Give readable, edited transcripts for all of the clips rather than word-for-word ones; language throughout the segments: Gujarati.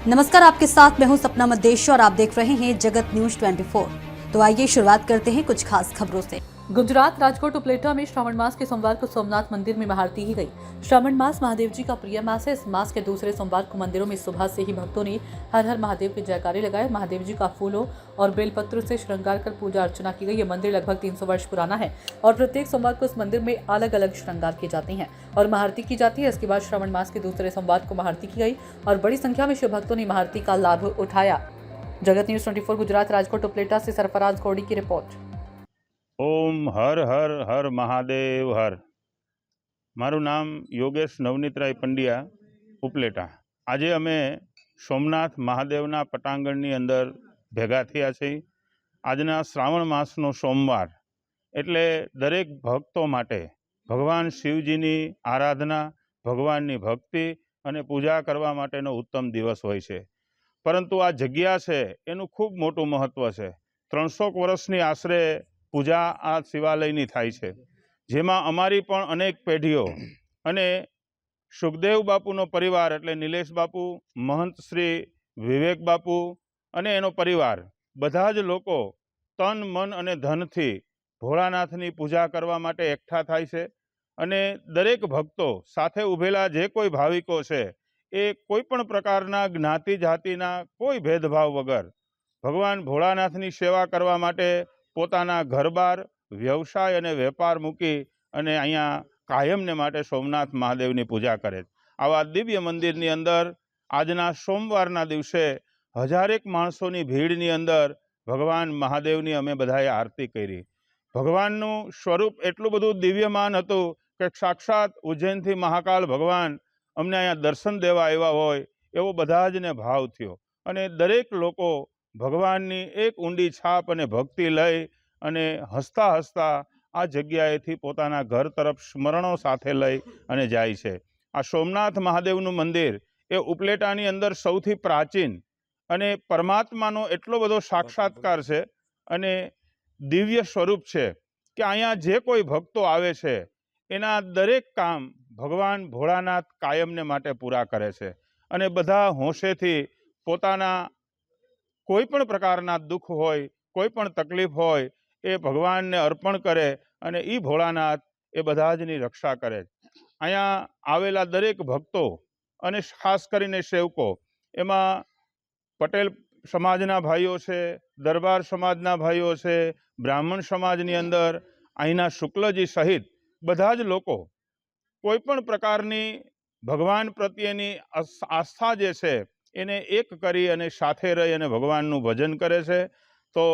नमस्कार, आपके साथ मैं हूं सपना मदेश और आप देख रहे हैं जगत न्यूज 24। तो आइए शुरुआत करते हैं कुछ खास खबरों से। गुजरात राजकोट उपलेटा में श्रावण मास के सोमवार को सोमनाथ मंदिर में महाआरती की गई। श्रावण मास महादेव जी का प्रिय मास है। इस मास के दूसरे सोमवार को मंदिरों में सुबह से ही भक्तों ने हर हर महादेव के जयकारे लगाए। महादेव जी का फूलों और बेलपत्र से श्रृंगार कर पूजा अर्चना की गई। ये मंदिर लगभग 300 वर्ष पुराना है और प्रत्येक सोमवार को इस मंदिर में अलग अलग श्रृंगार किए जाते हैं और महाआरती की जाती है। इसके बाद श्रावण मास के दूसरे सोमवार को महाआरती की गई और बड़ी संख्या में शिव भक्तों ने महाआरती का लाभ उठाया। जगत न्यूज 24 गुजरात राजकोट उपलेटा से सरफराज कोड़ी की रिपोर्ट। ओम हर हर हर महादेव हर। मारू नाम योगेश नवनीतराय पंड्या उपलेटा। આજે અમે સોમનાથ મહાદેવના પટાંગણની અંદર ભેગા થયા છીએ। આજના શ્રાવણ માસનો સોમવાર એટલે દરેક ભક્તો માટે ભગવાન શિવજીની આરાધના, ભગવાનની ભક્તિ અને પૂજા કરવા માટેનો ઉત્તમ દિવસ હોય છે। પરંતુ આ જગ્યા છે એનું ખૂબ મોટું મહત્ત્વ છે। 300 વર્ષની આશરે પૂજા આ શિવાલયની થાય છે, જેમાં અમારી પણ અનેક પેઢીઓ અને સુખદેવ બાપુનો પરિવાર એટલે નિલેશ બાપુ, મહંત શ્રી વિવેક બાપુ અને એનો પરિવાર બધા જ લોકો તન મન અને ધનથી ભોળાનાથની પૂજા કરવા માટે એકઠા થાય છે। અને દરેક ભક્તો સાથે ઊભેલા જે કોઈ ભાવિકો છે એ કોઈ પણ પ્રકારના જ્ઞાતિ જાતિના કોઈ ભેદભાવ વગર ભગવાન ભોળાનાથની સેવા કરવા માટે પોતાના ઘરબાર, વ્યવસાય અને વેપાર મૂકી અને અહીંયા કાયમને માટે સોમનાથ મહાદેવની પૂજા કરે। આવા દિવ્ય મંદિરની અંદર આજના સોમવારના દિવસે હજારેક માણસોની ભીડની અંદર ભગવાન મહાદેવની અમે બધાએ આરતી કરી। ભગવાનનું સ્વરૂપ એટલું બધું દિવ્યમાન હતું કે સાક્ષાત ઉજ્જૈનથી મહાકાલ ભગવાન અમને અહીંયા દર્શન દેવા આવ્યા હોય એવો બધા જને ભાવ થયો અને દરેક લોકો ભગવાનની એક ઊંડી છાપ અને ભક્તિ લઈ અને હસતા હસતા આ જગ્યાએથી પોતાના ઘર તરફ સ્મરણો સાથે લઈ અને જાય છે। આ સોમનાથ મહાદેવનું મંદિર એ ઉપલેટાની અંદર સૌથી પ્રાચીન અને પરમાત્માનો એટલો બધો સાક્ષાત્કાર છે અને દિવ્ય સ્વરૂપ છે કે અહીંયા જે કોઈ ભક્તો આવે છે એના દરેક કામ ભગવાન ભોળાનાથ કાયમને માટે પૂરા કરે છે અને બધા હોંશેથી પોતાના કોઈ પણ પ્રકારના દુઃખ હોય, કોઈ પણ તકલીફ હોય એ ભગવાનને અર્પણ કરે અને એ ભોળાનાથ એ બધા જની રક્ષા કરે। અહીંયા આવેલા દરેક ભક્તો અને ખાસ કરીને સેવકો એમાં પટેલ સમાજના ભાઈઓ છે, દરબાર સમાજના ભાઈઓ છે, બ્રાહ્મણ સમાજની અંદર અહીંના શુક્લજી સહિત બધા જ લોકો કોઈ પણ પ્રકારની ભગવાન પ્રત્યેની આસ્થા જે છે એને એક કરી અને સાથે રહી અને ભગવાનનું ભજન કરે છે। તો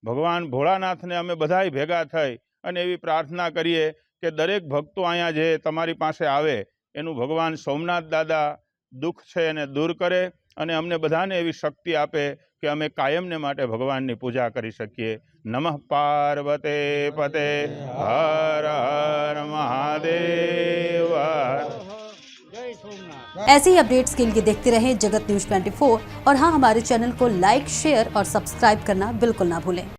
ભગવાન ભોળાનાથને અમે બધાય ભેગા થઈ અને એવી પ્રાર્થના કરીએ કે દરેક ભક્તો અહીંયા જે તમારી પાસે આવે એનું ભગવાન સોમનાથ દાદા દુઃખ છે એને દૂર કરે અને અમને બધાને એવી શક્તિ આપે કે અમે કાયમને માટે ભગવાનની પૂજા કરી શકીએ। નમઃ પાર્વતે પતે હર હર महादेव। ऐसे ही अपडेट्स के लिए देखते रहें जगत न्यूज 24 और हाँ, हमारे चैनल को लाइक, शेयर और सब्सक्राइब करना बिल्कुल ना भूलें।